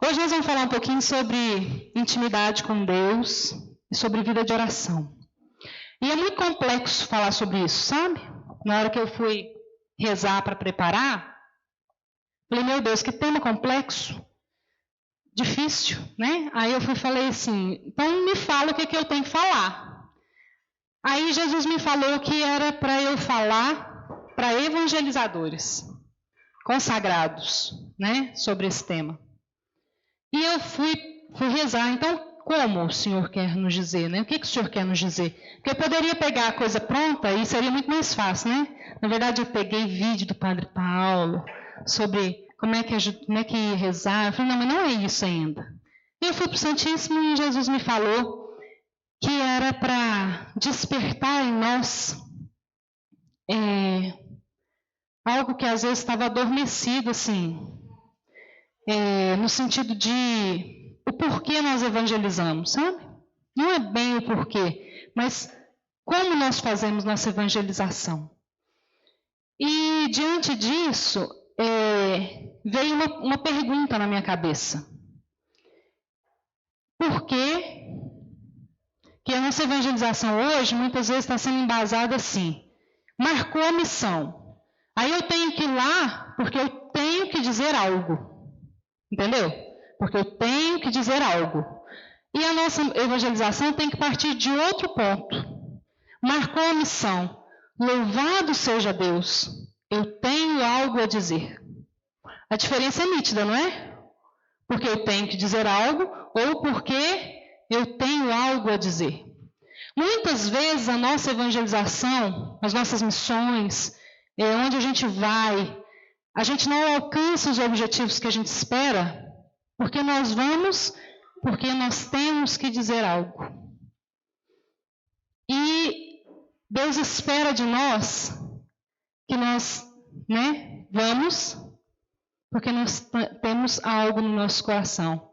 Hoje nós vamos falar um pouquinho sobre intimidade com Deus e sobre vida de oração. E é muito complexo falar sobre isso, sabe? Na hora que eu fui rezar para preparar, falei, meu Deus, que tema complexo, difícil, né? Aí eu falei assim, então me fala o que eu tenho que falar. Aí Jesus me falou que era para eu falar para evangelizadores consagrados, né, sobre esse tema. E eu fui rezar, então como o Senhor quer nos dizer, né? O que o Senhor quer nos dizer? Porque eu poderia pegar a coisa pronta e seria muito mais fácil, né? Na verdade, eu peguei vídeo do Padre Paulo sobre como é que rezar. Eu falei, não, mas não é isso ainda. E eu fui para o Santíssimo e Jesus me falou que era para despertar em nós algo que às vezes estava adormecido, assim, no sentido de o porquê nós evangelizamos, sabe? Não é bem o porquê, mas como nós fazemos nossa evangelização. E diante disso, veio uma pergunta na minha cabeça. Por que a nossa evangelização hoje muitas vezes está sendo embasada assim? Marcou a missão. Aí eu tenho que ir lá porque eu tenho que dizer algo. Entendeu? Porque eu tenho que dizer algo. E a nossa evangelização tem que partir de outro ponto. Marcou a missão. Louvado seja Deus. Eu tenho algo a dizer. A diferença é nítida, não é? Porque eu tenho que dizer algo ou porque eu tenho algo a dizer. Muitas vezes a nossa evangelização, as nossas missões, onde a gente vai, a gente não alcança os objetivos que a gente espera, porque nós vamos, porque nós temos que dizer algo. E Deus espera de nós que nós, vamos, porque nós temos algo no nosso coração.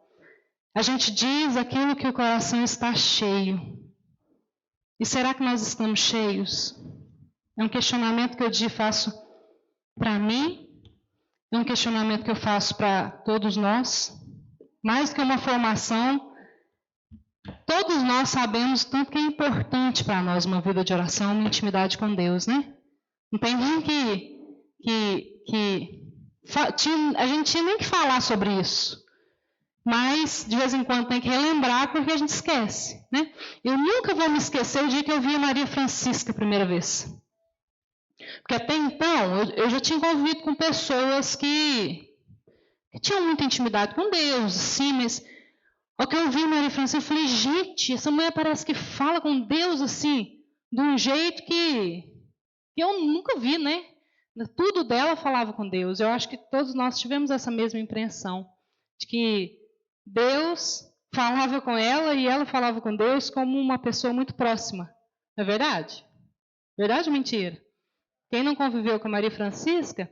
A gente diz aquilo que o coração está cheio. E será que nós estamos cheios? É um questionamento que eu faço para mim. É um questionamento que eu faço para todos nós. Mais que uma formação, todos nós sabemos tanto que é importante para nós uma vida de oração, uma intimidade com Deus, né? Não tem nem a gente tinha nem que falar sobre isso. Mas, de vez em quando, tem que relembrar porque a gente esquece, né? Eu nunca vou me esquecer o dia que eu vi a Maria Francisca a primeira vez. Porque até então, eu já tinha convivido com pessoas que tinham muita intimidade com Deus, sim, mas ao que eu vi Maria Francisca, eu falei, gente, essa mulher parece que fala com Deus assim, de um jeito que eu nunca vi, né? Tudo dela falava com Deus. Eu acho que todos nós tivemos essa mesma impressão, de que Deus falava com ela e ela falava com Deus como uma pessoa muito próxima. Não é verdade? Verdade ou mentira? Quem não conviveu com a Maria Francisca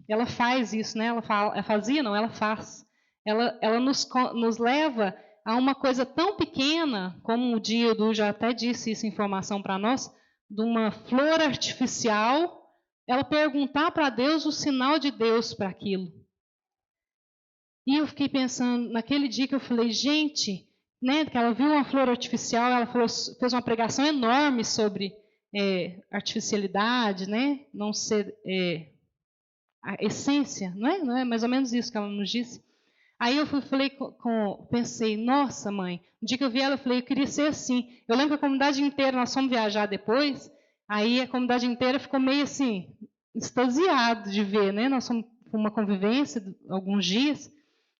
ela faz isso, né? Ela fazia, não, ela faz. Ela nos leva a uma coisa tão pequena, como o Dildo já até disse essa informação para nós, de uma flor artificial, ela perguntar para Deus o sinal de Deus para aquilo. E eu fiquei pensando, naquele dia que eu falei, gente, né, que ela viu uma flor artificial, ela fez uma pregação enorme sobre artificialidade, né, não ser a essência, não é mais ou menos isso que ela nos disse. Aí eu pensei, nossa mãe, no dia que eu vi ela, eu falei, eu queria ser assim. Eu lembro que a comunidade inteira, nós fomos viajar depois, aí a comunidade inteira ficou meio assim, extasiado de ver, né? Nós fomos para uma convivência de alguns dias,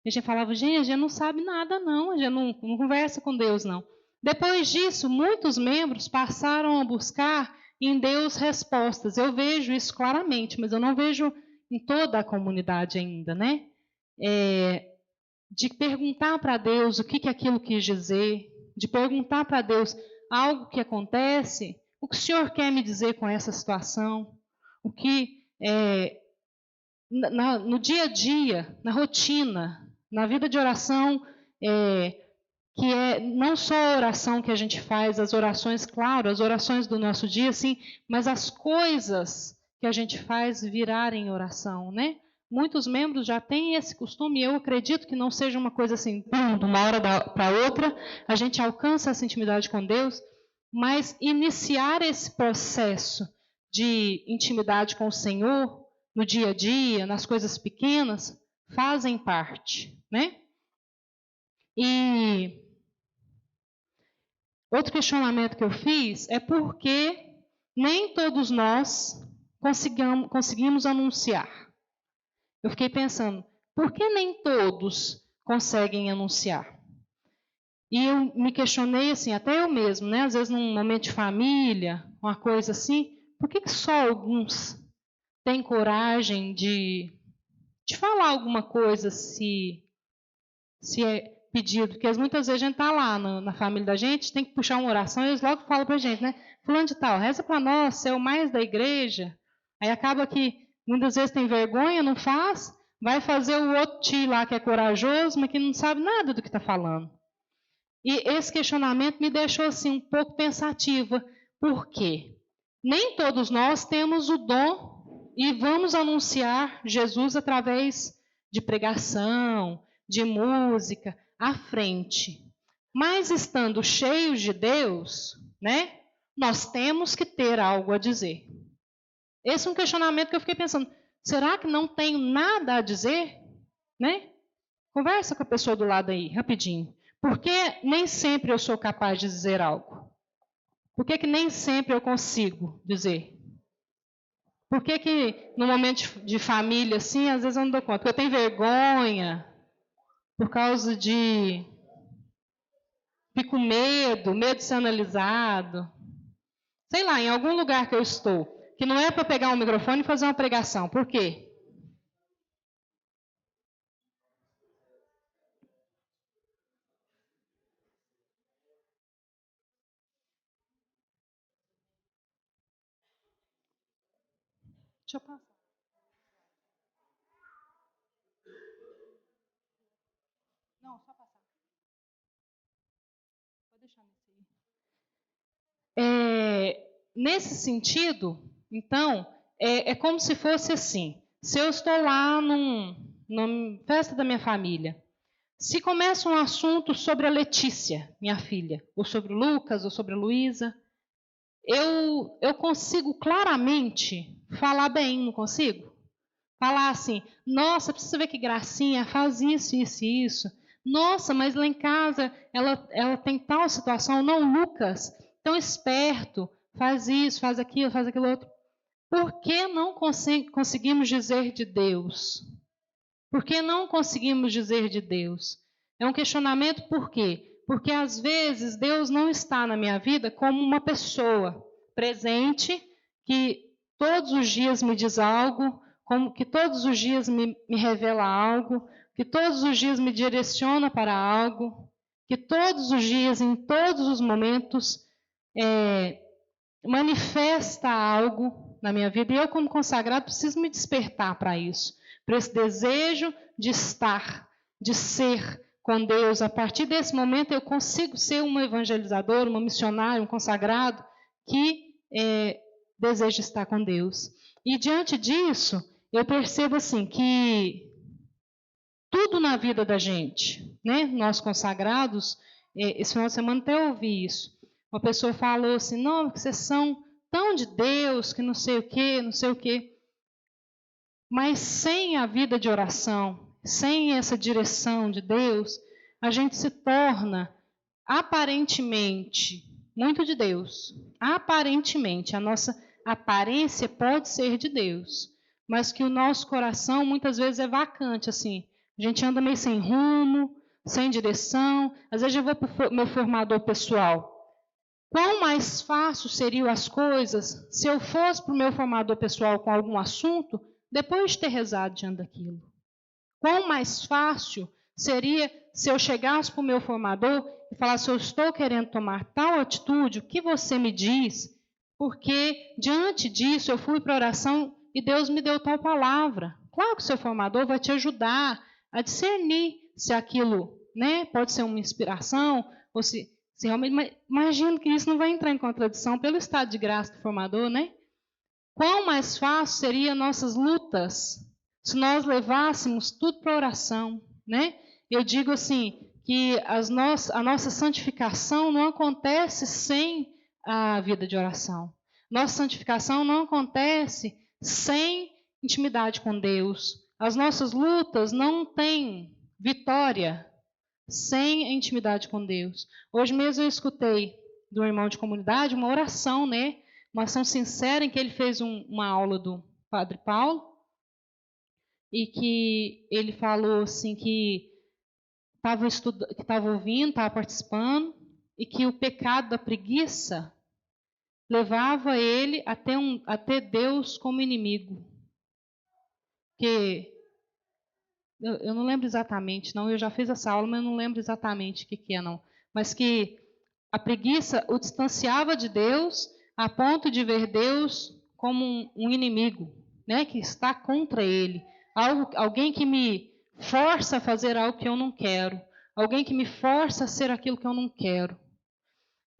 e a gente falava, gente, a gente não sabe nada não, a gente não conversa com Deus não. Depois disso, muitos membros passaram a buscar em Deus respostas. Eu vejo isso claramente, mas eu não vejo em toda a comunidade ainda, né? De perguntar para Deus o que aquilo quis dizer, de perguntar para Deus algo que acontece, o que o Senhor quer me dizer com essa situação, o que no dia a dia, na rotina, na vida de oração, que é não só a oração que a gente faz, as orações, claro, as orações do nosso dia, sim, mas as coisas que a gente faz virarem oração, né? Muitos membros já têm esse costume, e eu acredito que não seja uma coisa assim, de uma hora para outra, a gente alcança essa intimidade com Deus, mas iniciar esse processo de intimidade com o Senhor, no dia a dia, nas coisas pequenas, fazem parte, né? E outro questionamento que eu fiz é por que nem todos nós conseguimos anunciar. Eu fiquei pensando, por que nem todos conseguem anunciar? E eu me questionei assim, até eu mesmo, né? Às vezes num momento de família, uma coisa assim, por que só alguns têm coragem de falar alguma coisa se é pedido? Porque muitas vezes a gente está lá na família da gente, tem que puxar uma oração e eles logo falam para a gente, né? Fulano de tal, reza para nós, você é o mais da igreja. Aí acaba que muitas vezes tem vergonha, não faz, vai fazer o outro tio lá que é corajoso, mas que não sabe nada do que está falando. E esse questionamento me deixou assim um pouco pensativa. Por quê? Nem todos nós temos o dom e vamos anunciar Jesus através de pregação, de música, à frente. Mas estando cheios de Deus, né, nós temos que ter algo a dizer. Esse é um questionamento que eu fiquei pensando. Será que não tenho nada a dizer? Né? Conversa com a pessoa do lado aí, rapidinho. Por que nem sempre eu sou capaz de dizer algo? Por que nem sempre eu consigo dizer? Por que no momento de família, assim, às vezes eu não dou conta? Porque eu tenho vergonha, por causa de... Fico com medo de ser analisado. Sei lá, em algum lugar que eu estou, que não é para pegar um microfone e fazer uma pregação. Por quê? Deixa eu passar. Não, só passar. Vou deixar nesse aí. Nesse sentido, então, é como se fosse assim. Se eu estou lá numa festa da minha família, se começa um assunto sobre a Letícia, minha filha, ou sobre o Lucas, ou sobre a Luísa, eu consigo claramente falar bem, não consigo? Falar assim, nossa, precisa ver que gracinha, faz isso, isso e isso. Nossa, mas lá em casa ela tem tal situação. Não, Lucas, tão esperto, faz isso, faz aquilo outro. Por que não conseguimos dizer de Deus? Por que não conseguimos dizer de Deus? É um questionamento por quê? Porque às vezes Deus não está na minha vida como uma pessoa presente que todos os dias me diz algo, como que todos os dias me revela algo, que todos os dias me direciona para algo, que todos os dias, em todos os momentos, manifesta algo na minha vida. E eu, como consagrado, preciso me despertar para isso, para esse desejo de estar, de ser com Deus. A partir desse momento, eu consigo ser uma evangelizadora, uma missionária, um consagrado que deseja estar com Deus. E diante disso, eu percebo assim que tudo na vida da gente, né, nós consagrados, esse final de semana até ouvi isso. Uma pessoa falou assim, não, vocês são tão de Deus, que não sei o quê, não sei o quê. Mas sem a vida de oração, sem essa direção de Deus, a gente se torna aparentemente muito de Deus. Aparentemente, a nossa aparência pode ser de Deus, mas que o nosso coração muitas vezes é vacante, assim. A gente anda meio sem rumo, sem direção. Às vezes eu vou para o meu formador pessoal. Quão mais fácil seriam as coisas se eu fosse para o meu formador pessoal com algum assunto, depois de ter rezado diante daquilo? Quão mais fácil seria se eu chegasse para o meu formador e falasse, eu estou querendo tomar tal atitude, o que você me diz? Porque diante disso eu fui para a oração e Deus me deu tal palavra. Claro que o seu formador vai te ajudar a discernir se aquilo, né, pode ser uma inspiração, ou se realmente... Mas imagino que isso não vai entrar em contradição pelo estado de graça do formador, né? Quão mais fácil seria nossas lutas se nós levássemos tudo para oração, né? Eu digo assim, que a nossa santificação não acontece sem a vida de oração. Nossa santificação não acontece sem intimidade com Deus. As nossas lutas não têm vitória sem a intimidade com Deus. Hoje mesmo eu escutei do irmão de comunidade uma oração, né? Uma ação sincera em que ele fez uma aula do Padre Paulo e que ele falou assim que estava ouvindo, estava participando e que o pecado da preguiça levava ele a ter Deus como inimigo. Que eu não lembro exatamente, não. Eu já fiz essa aula, mas eu não lembro exatamente o que é, não. Mas que a preguiça o distanciava de Deus a ponto de ver Deus como um inimigo, né? Que está contra ele. Alguém que me força a fazer algo que eu não quero. Alguém que me força a ser aquilo que eu não quero.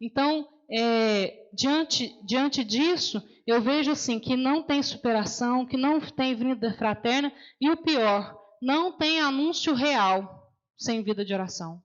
Então, diante disso, eu vejo assim que não tem superação, que não tem vida fraterna e o pior, não tem anúncio real sem vida de oração.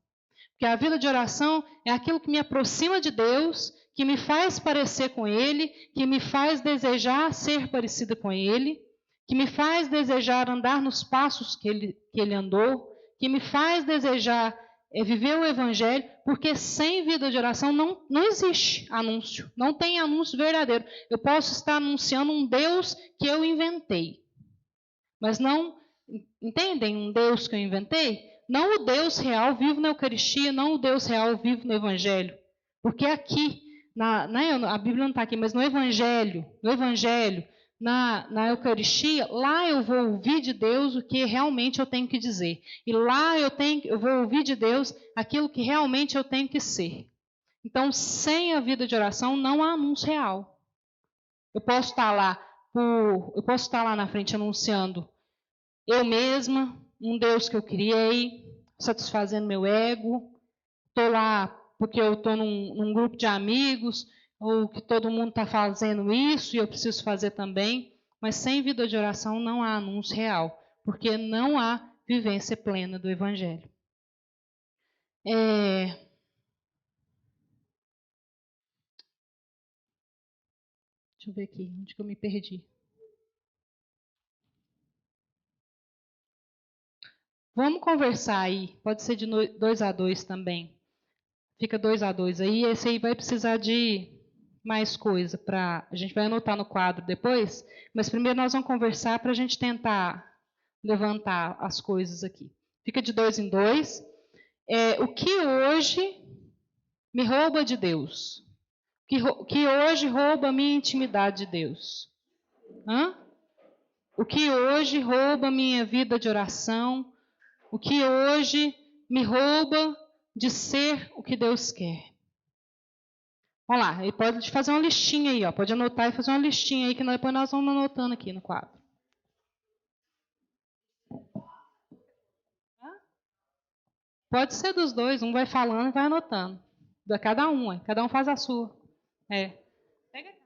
Porque a vida de oração é aquilo que me aproxima de Deus, que me faz parecer com Ele, que me faz desejar ser parecida com Ele, que me faz desejar andar nos passos que Ele andou, que me faz desejar viver o Evangelho, porque sem vida de oração não existe anúncio, não tem anúncio verdadeiro. Eu posso estar anunciando um Deus que eu inventei, mas não, entendem? Um Deus que eu inventei? Não o Deus real vivo na Eucaristia, não o Deus real vivo no Evangelho. Porque aqui, a Bíblia não está aqui, mas no Evangelho, na Eucaristia, lá eu vou ouvir de Deus o que realmente eu tenho que dizer. E lá eu vou ouvir de Deus aquilo que realmente eu tenho que ser. Então, sem a vida de oração, não há anúncio real. Eu posso estar lá na frente anunciando eu mesma, um Deus que eu criei, satisfazendo meu ego. Estou lá porque eu estou num grupo de amigos, ou que todo mundo está fazendo isso e eu preciso fazer também. Mas sem vida de oração não há anúncio real, porque não há vivência plena do Evangelho. Deixa eu ver aqui, onde que eu me perdi. Vamos conversar aí, pode ser de 2 a 2 também. Fica 2 a 2 aí, esse aí vai precisar de mais coisa para. A gente vai anotar no quadro depois, mas primeiro nós vamos conversar para a gente tentar levantar as coisas aqui. Fica de 2 em 2. O que hoje me rouba de Deus? O que hoje rouba a minha intimidade de Deus? O que hoje rouba a minha vida de oração? O que hoje me rouba de ser o que Deus quer? Vamos lá, ele pode fazer uma listinha aí, ó, pode anotar e fazer uma listinha aí, que depois nós vamos anotando aqui no quadro. Pode ser dos dois, um vai falando e vai anotando. Cada um faz a sua. Pega aqui.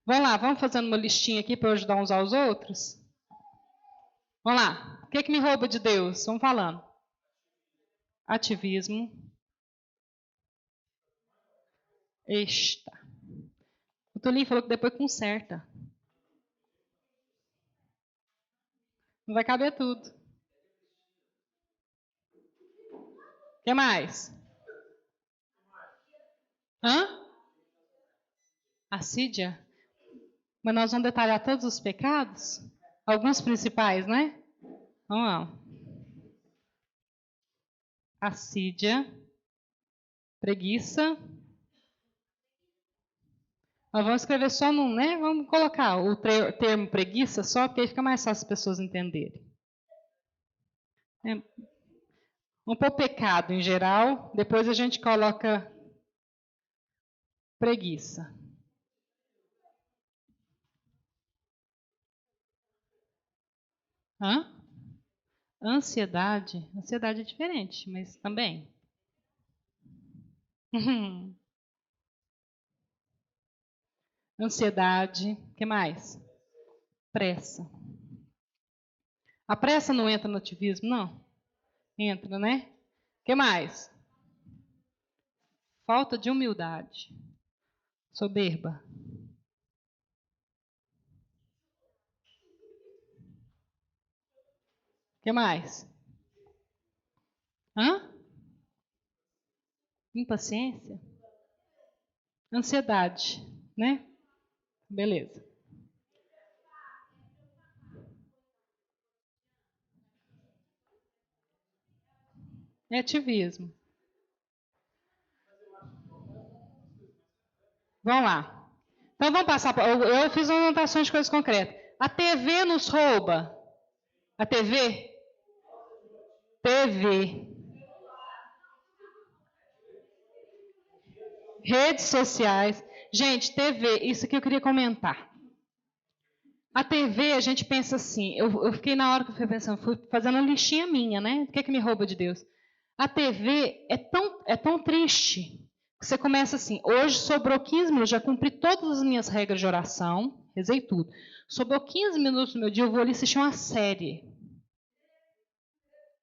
Vamos lá, vamos fazendo uma listinha aqui para ajudar uns aos outros? Vamos lá. O que me rouba de Deus? Vamos falando. Ativismo. Esta. O Tolinho falou que depois conserta. Não vai caber tudo. O que mais? Assídia? Mas nós vamos detalhar todos os pecados? Alguns principais, né? Vamos lá. Assídia. Preguiça. Nós vamos escrever só num, né? Vamos colocar o termo preguiça só, porque aí fica mais fácil as pessoas entenderem. Vamos pôr pecado em geral, depois a gente coloca preguiça. Ansiedade. Ansiedade é diferente, mas também. Ansiedade. O que mais? Pressa. A pressa não entra no ativismo, não? Entra, né? O que mais? Falta de humildade. Soberba. O que mais? Impaciência. Ansiedade, né? Beleza. É ativismo. Vamos lá. Então vamos passar. Eu fiz uma anotação de coisas concretas. A TV nos rouba. A TV? TV. Redes sociais. Gente, TV, isso que eu queria comentar. A TV, a gente pensa assim, eu fiquei na hora que eu fui pensando, fui fazendo uma listinha minha, né? O que é que me rouba de Deus? A TV é tão triste que você começa assim, hoje sobrou 15 minutos, já cumpri todas as minhas regras de oração, rezei tudo. Sobrou 15 minutos no meu dia, eu vou ali assistir uma série.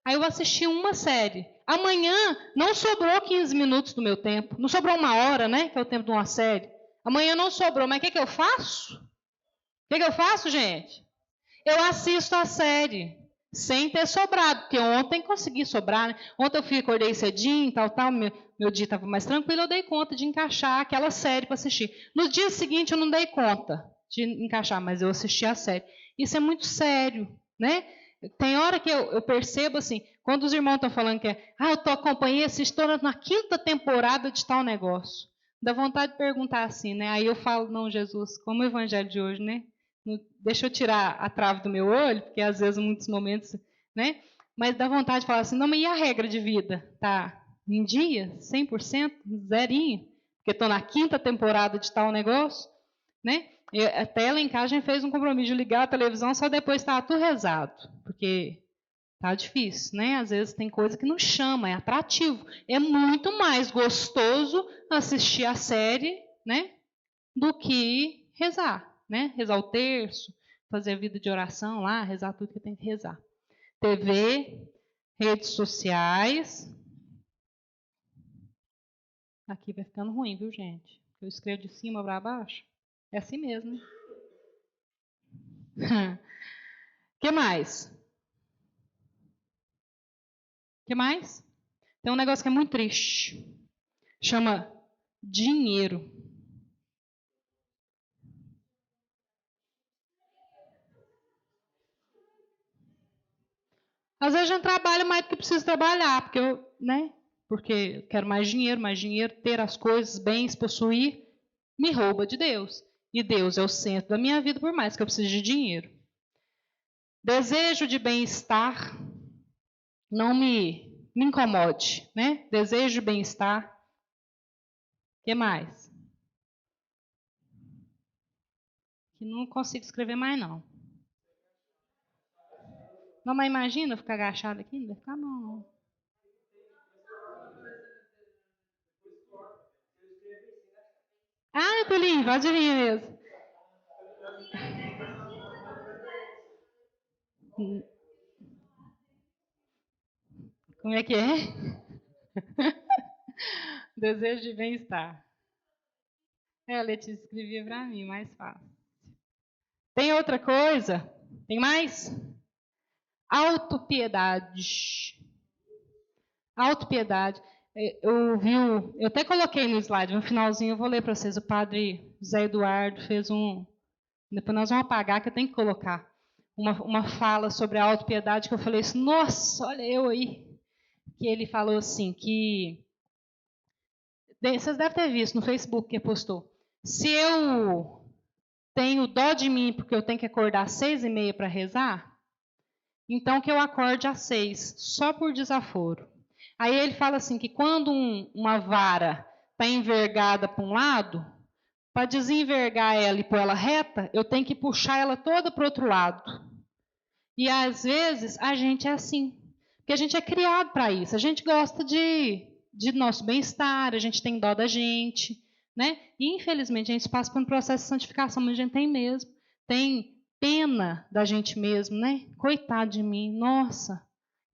Aí eu assisti uma série. Amanhã não sobrou 15 minutos do meu tempo, não sobrou uma hora, né? Que é o tempo de uma série. Amanhã não sobrou, mas o que eu faço? O que eu faço, gente? Eu assisto a série, sem ter sobrado, porque ontem consegui sobrar, né? Ontem eu acordei cedinho, tal, meu dia estava mais tranquilo, eu dei conta de encaixar aquela série para assistir. No dia seguinte eu não dei conta de encaixar, mas eu assisti a série. Isso é muito sério, né? Tem hora que eu percebo assim, quando os irmãos estão falando que eu acompanhei, assisto na 5ª temporada de tal negócio. Dá vontade de perguntar assim, né? Aí eu falo, não, Jesus, como o evangelho de hoje, né? Deixa eu tirar a trave do meu olho, porque às vezes, em muitos momentos, né? Mas dá vontade de falar assim, não, mas e a regra de vida? Tá em dia? 100%? Zerinho? Porque estou na 5ª temporada de tal negócio, né? Até lá em casa a gente fez um compromisso de ligar a televisão só depois estava tudo rezado, porque tá difícil, né? Às vezes tem coisa que não chama, é atrativo. É muito mais gostoso assistir a série, né? Do que rezar. Né? Rezar o terço, fazer a vida de oração lá, rezar tudo que tem que rezar. TV, redes sociais. Aqui vai ficando ruim, viu, gente? Eu escrevo de cima para baixo. É assim mesmo. O que mais? O que mais? Tem um negócio que é muito triste. Chama dinheiro. Às vezes a gente trabalha mais do que precisa trabalhar, porque Porque quero mais dinheiro, ter as coisas, bens, possuir, me rouba de Deus. E Deus é o centro da minha vida, por mais que eu precise de dinheiro. Desejo de bem-estar não me incomode, né? Desejo de bem-estar. O que mais? Que não consigo escrever mais, não. Não, mas imagina eu ficar agachado aqui, não vai ficar não. Eu tô lindo, pode vir mesmo. Como é que é? Desejo de bem-estar. A Letícia escrevia para mim, mais fácil. Tem outra coisa? Tem mais? Autopiedade. Autopiedade. Eu até coloquei no slide, no finalzinho eu vou ler para vocês. O padre Zé Eduardo fez um. Depois nós vamos apagar, que eu tenho que colocar. Uma fala sobre a autopiedade que eu falei assim, nossa, olha eu aí. Que ele falou assim, que. Vocês devem ter visto no Facebook que ele postou. Se eu tenho dó de mim porque eu tenho que acordar às 6h30 para rezar, então que eu acorde às 6, só por desaforo. Aí ele fala assim que quando uma vara está envergada para um lado, para desenvergar ela e pôr ela reta, eu tenho que puxar ela toda para o outro lado. E às vezes a gente é assim, porque a gente é criado para isso. A gente gosta de nosso bem-estar, a gente tem dó da gente, né? E infelizmente a gente passa por um processo de santificação, mas a gente tem mesmo. Tem pena da gente mesmo, né? Coitado de mim, nossa,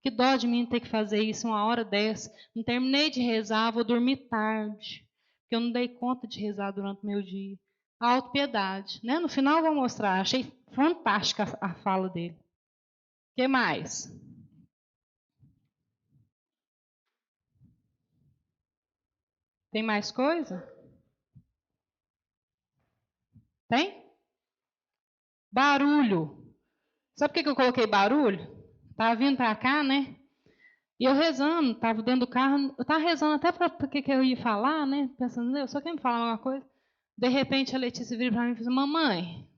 que dó de mim ter que fazer isso uma hora dessa. Não terminei de rezar, vou dormir tarde, porque eu não dei conta de rezar durante o meu dia. A autopiedade, né? No final eu vou mostrar, achei fantástica a fala dele. O que mais? Tem mais coisa? Tem? Barulho. Sabe por que eu coloquei barulho? Estava vindo para cá, né? E eu rezando, estava dentro do carro, eu estava rezando até para o que eu ia falar, né? Pensando, eu só quer me falar uma coisa. De repente a Letícia vira para mim e fala, mamãe,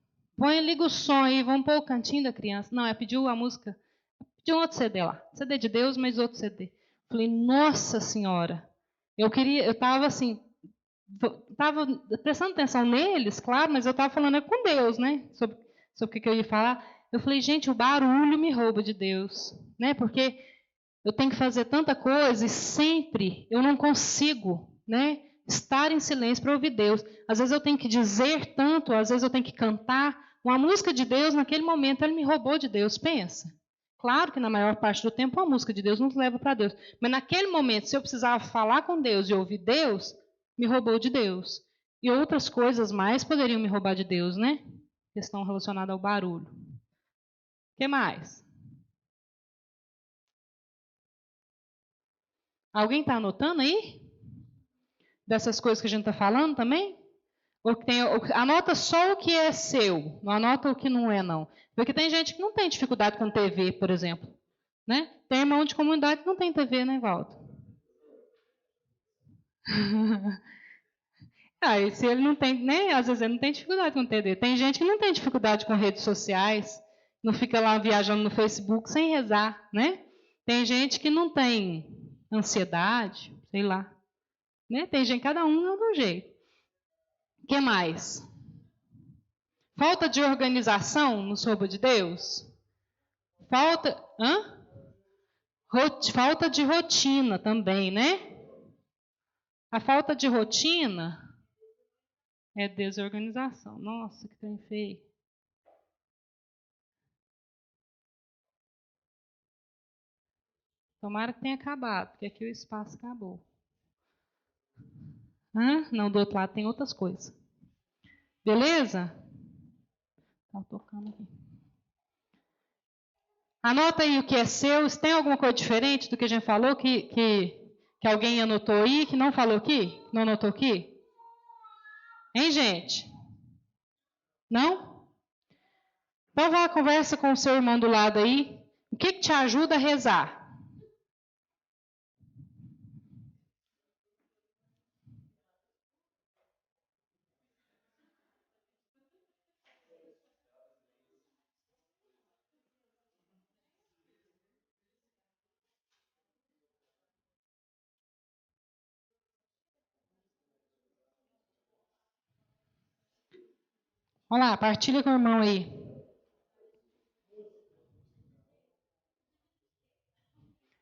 liga o som aí, vamos pôr o cantinho da criança. Não, ela pediu a música, pediu um outro CD lá. CD de Deus, mas outro CD. Falei, nossa senhora. Eu estava assim, estava prestando atenção neles, claro, mas eu estava falando com Deus, né? Sobre o que eu ia falar. Eu falei, gente, o barulho me rouba de Deus, né? Porque eu tenho que fazer tanta coisa e sempre eu não consigo, né? Estar em silêncio para ouvir Deus. Às vezes eu tenho que dizer tanto, às vezes eu tenho que cantar. Uma música de Deus, naquele momento, ele me roubou de Deus. Pensa. Claro que na maior parte do tempo a música de Deus nos leva para Deus. Mas naquele momento, se eu precisava falar com Deus e ouvir Deus, me roubou de Deus. E outras coisas mais poderiam me roubar de Deus, né? Questão relacionada ao barulho. O que mais? Alguém está anotando aí? Dessas coisas que a gente está falando também? Anota só o que é seu, não anota o que não é, não. Porque tem gente que não tem dificuldade com TV, por exemplo. Né? Tem irmão de comunidade que não tem TV, né, Walter? E se ele não tem, né? Às vezes ele não tem dificuldade com TV. Tem gente que não tem dificuldade com redes sociais, não fica lá viajando no Facebook sem rezar, né? Tem gente que não tem ansiedade, sei lá. Né? Tem gente, cada um é de um jeito. O que mais? Falta de organização no sobo de Deus? Falta de rotina também, né? A falta de rotina é desorganização. Nossa, que trem feio. Tomara que tenha acabado, porque aqui o espaço acabou. Não, do outro lado tem outras coisas. Beleza? Tá tocando aqui. Anota aí o que é seu. Se tem alguma coisa diferente do que a gente falou, que alguém anotou aí, que não falou aqui? Não anotou aqui? Hein, gente? Não? Então vá, conversa com o seu irmão do lado aí. O que te ajuda a rezar? Vamos lá, partilha com o irmão aí.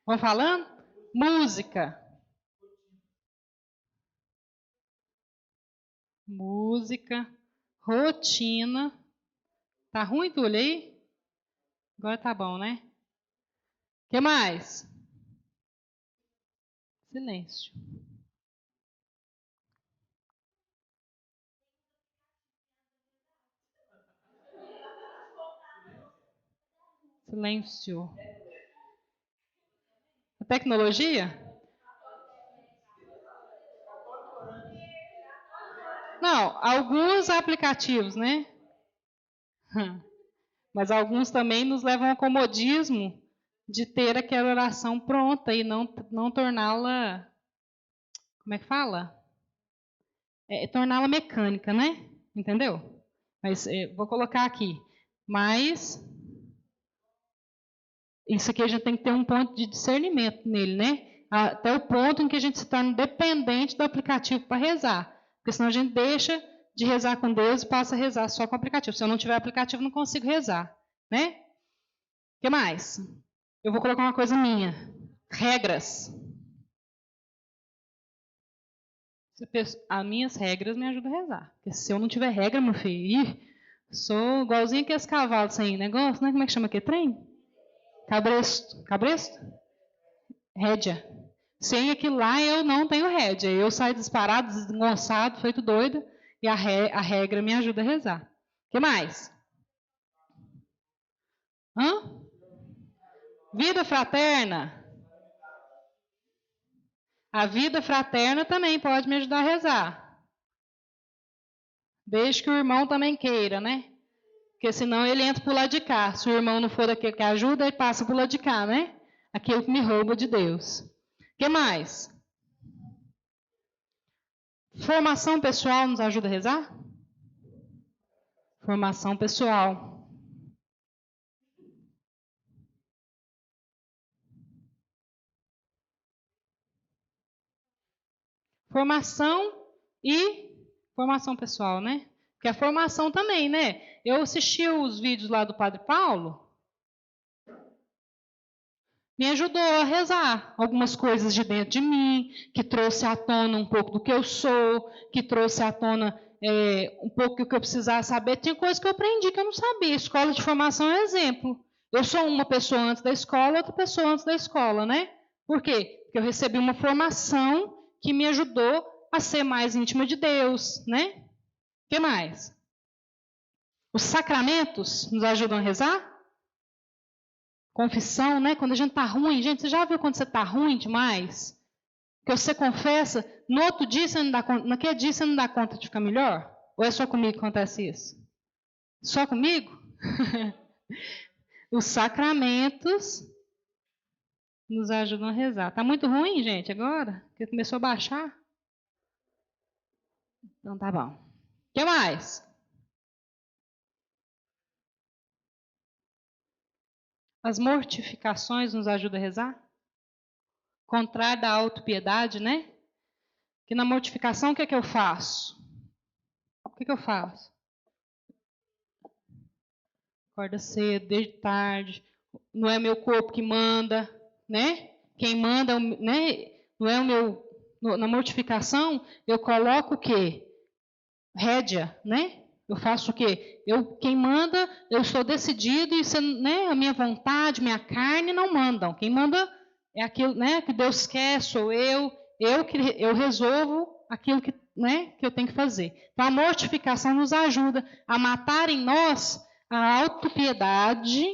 Vamos falando? Música. Música. Rotina. Tá ruim, Túlio, aí? Agora tá bom, né? O que mais? Silêncio. Silêncio. A tecnologia? Não, alguns aplicativos, né? Mas alguns também nos levam ao comodismo de ter aquela oração pronta e não torná-la, como é que fala? Torná-la mecânica, né? Entendeu? Mas vou colocar aqui. Mas isso aqui a gente tem que ter um ponto de discernimento nele, né? Até o ponto em que a gente se torna dependente do aplicativo para rezar. Porque senão a gente deixa de rezar com Deus e passa a rezar só com o aplicativo. Se eu não tiver aplicativo, não consigo rezar, né? O que mais? Eu vou colocar uma coisa minha. Regras. As minhas regras me ajudam a rezar. Porque se eu não tiver regra, meu filho, sou igualzinho aqueles cavalos sem negócio, né? Como é que chama aquele trem? Cabresto. Cabresto? Rédea. Sem aquilo lá, eu não tenho rédea. Eu saio disparado, desgonçado, feito doido, e a regra me ajuda a rezar. O que mais? Hã? Vida fraterna. A vida fraterna também pode me ajudar a rezar. Desde que o irmão também queira, né? Porque senão ele entra pro lado de cá. Se o irmão não for daquele que ajuda, ele passa pro lado de cá, né? Aquele que me rouba de Deus. O que mais? Formação pessoal nos ajuda a rezar? Formação pessoal. Formação e formação pessoal, né? Porque a formação também, né? Eu assisti os vídeos lá do Padre Paulo, me ajudou a rezar algumas coisas de dentro de mim, que trouxe à tona um pouco do que eu sou, que trouxe à tona um pouco do que eu precisava saber. Tinha coisas que eu aprendi que eu não sabia. Escola de formação é um exemplo. Eu sou uma pessoa antes da escola, outra pessoa antes da escola, né? Por quê? Porque eu recebi uma formação que me ajudou a ser mais íntima de Deus, né? O que mais? Os sacramentos nos ajudam a rezar? Confissão, né? Quando a gente está ruim. Gente, você já viu quando você está ruim demais? Que você confessa, no outro dia você não dá conta, naquele dia você não dá conta de ficar melhor? Ou é só comigo que acontece isso? Só comigo? Os sacramentos nos ajudam a rezar. Está muito ruim, gente, agora? Porque começou a baixar? Então tá bom. O que mais? As mortificações nos ajudam a rezar? Contrário da autopiedade, né? Que na mortificação o que é que eu faço? O que é que eu faço? Acorda cedo, desde tarde. Não é meu corpo que manda, né? Quem manda, né? Não é o meu. Na mortificação, eu coloco o quê? Rédea, né? Eu faço o quê? Quem manda, eu estou decidido e né, a minha vontade, minha carne não mandam. Quem manda é aquilo, né, que Deus quer, sou eu. Eu resolvo aquilo que, né, que eu tenho que fazer. Então a mortificação nos ajuda a matar em nós a autopiedade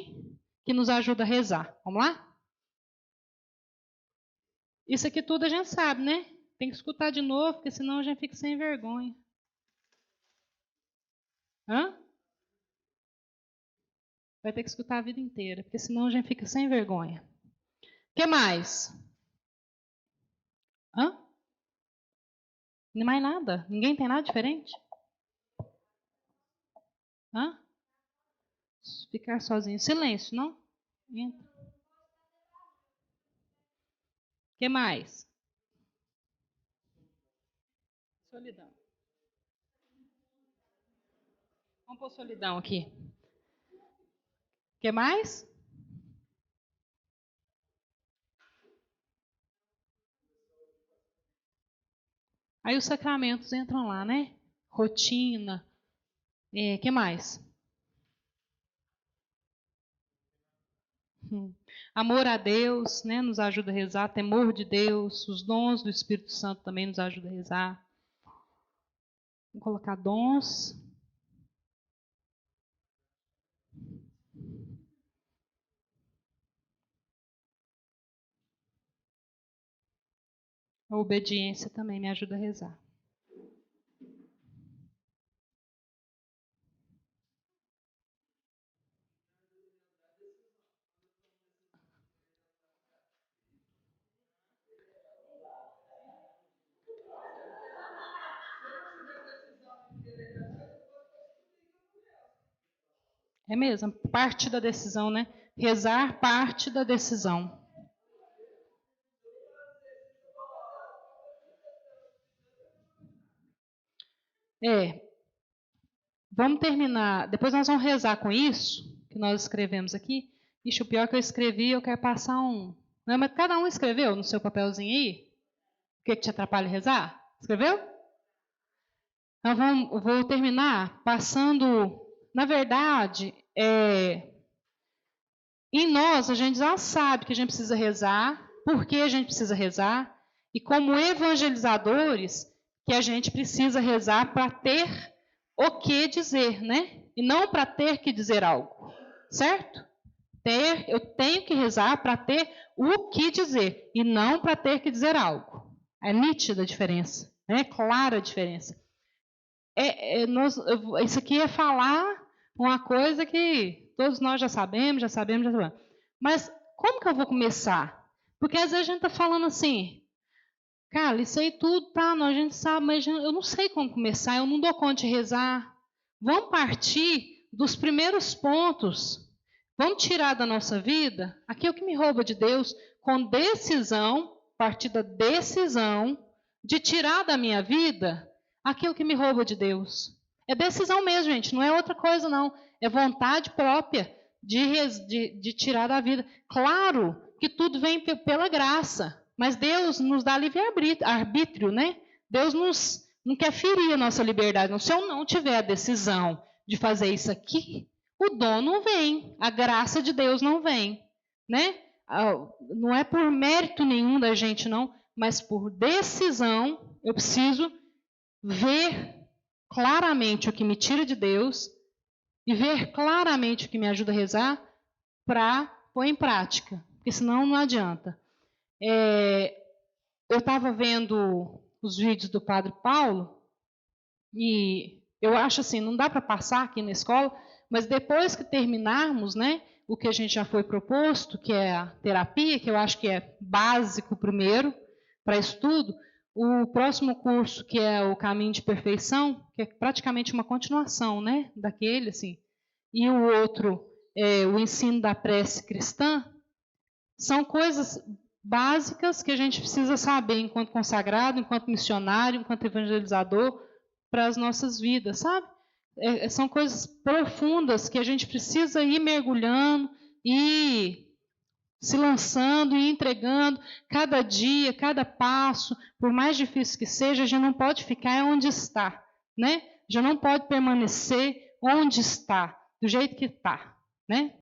que nos ajuda a rezar. Vamos lá? Isso aqui tudo a gente sabe, né? Tem que escutar de novo, porque senão a gente fica sem vergonha. Hã? Vai ter que escutar a vida inteira, porque senão a gente fica sem vergonha. O que mais? Hã? Não mais nada? Ninguém tem nada diferente? Hã? Ficar sozinho. Silêncio, não? Entra. O que mais? Solidão. Vamos pôr solidão aqui. O que mais? Aí os sacramentos entram lá, né? Rotina. O que mais? Amor a Deus, né, nos ajuda a rezar. Temor de Deus, os dons do Espírito Santo também nos ajudam a rezar. Vou colocar dons. A obediência também me ajuda a rezar. É mesmo, parte da decisão, né? Rezar parte da decisão. Vamos terminar. Depois nós vamos rezar com isso que nós escrevemos aqui. Ixi, o pior é que eu escrevi, eu quero passar um. Não, mas cada um escreveu no seu papelzinho aí? O que te atrapalha rezar? Escreveu? Então vou terminar passando. Na verdade, em nós a gente já sabe que a gente precisa rezar, por que a gente precisa rezar, e como evangelizadores, que a gente precisa rezar para ter o que dizer, né? E não para ter que dizer algo, certo? Eu tenho que rezar para ter o que dizer, e não para ter que dizer algo. É nítida a diferença, é clara a diferença. Isso aqui é falar uma coisa que todos nós já sabemos. Mas como que eu vou começar? Porque às vezes a gente está falando assim, cara, isso aí tudo, tá, a gente sabe, mas eu não sei como começar, eu não dou conta de rezar. Vamos partir dos primeiros pontos. Vamos tirar da nossa vida aquilo que me rouba de Deus, com decisão, partir da decisão de tirar da minha vida aquilo que me rouba de Deus. É decisão mesmo, gente, não é outra coisa, não. É vontade própria de tirar da vida. Claro que tudo vem pela graça, mas Deus nos dá livre-arbítrio, né? Deus não quer ferir a nossa liberdade. Não. Se eu não tiver a decisão de fazer isso aqui, o dom não vem, a graça de Deus não vem, né? Não é por mérito nenhum da gente, não, mas por decisão eu preciso ver claramente o que me tira de Deus e ver claramente o que me ajuda a rezar para pôr em prática, porque senão não adianta. Eu estava vendo os vídeos do Padre Paulo e eu acho assim, não dá para passar aqui na escola, mas depois que terminarmos, né, o que a gente já foi proposto, que é a terapia, que eu acho que é básico primeiro para estudo, o próximo curso, que é o Caminho de Perfeição, que é praticamente uma continuação, né, daquele, assim, e o outro, o ensino da prece cristã, são coisas básicas que a gente precisa saber enquanto consagrado, enquanto missionário, enquanto evangelizador, para as nossas vidas, sabe? São coisas profundas que a gente precisa ir mergulhando e se lançando e entregando cada dia, cada passo, por mais difícil que seja, a gente não pode ficar onde está, né? Já não pode permanecer onde está, do jeito que está, né?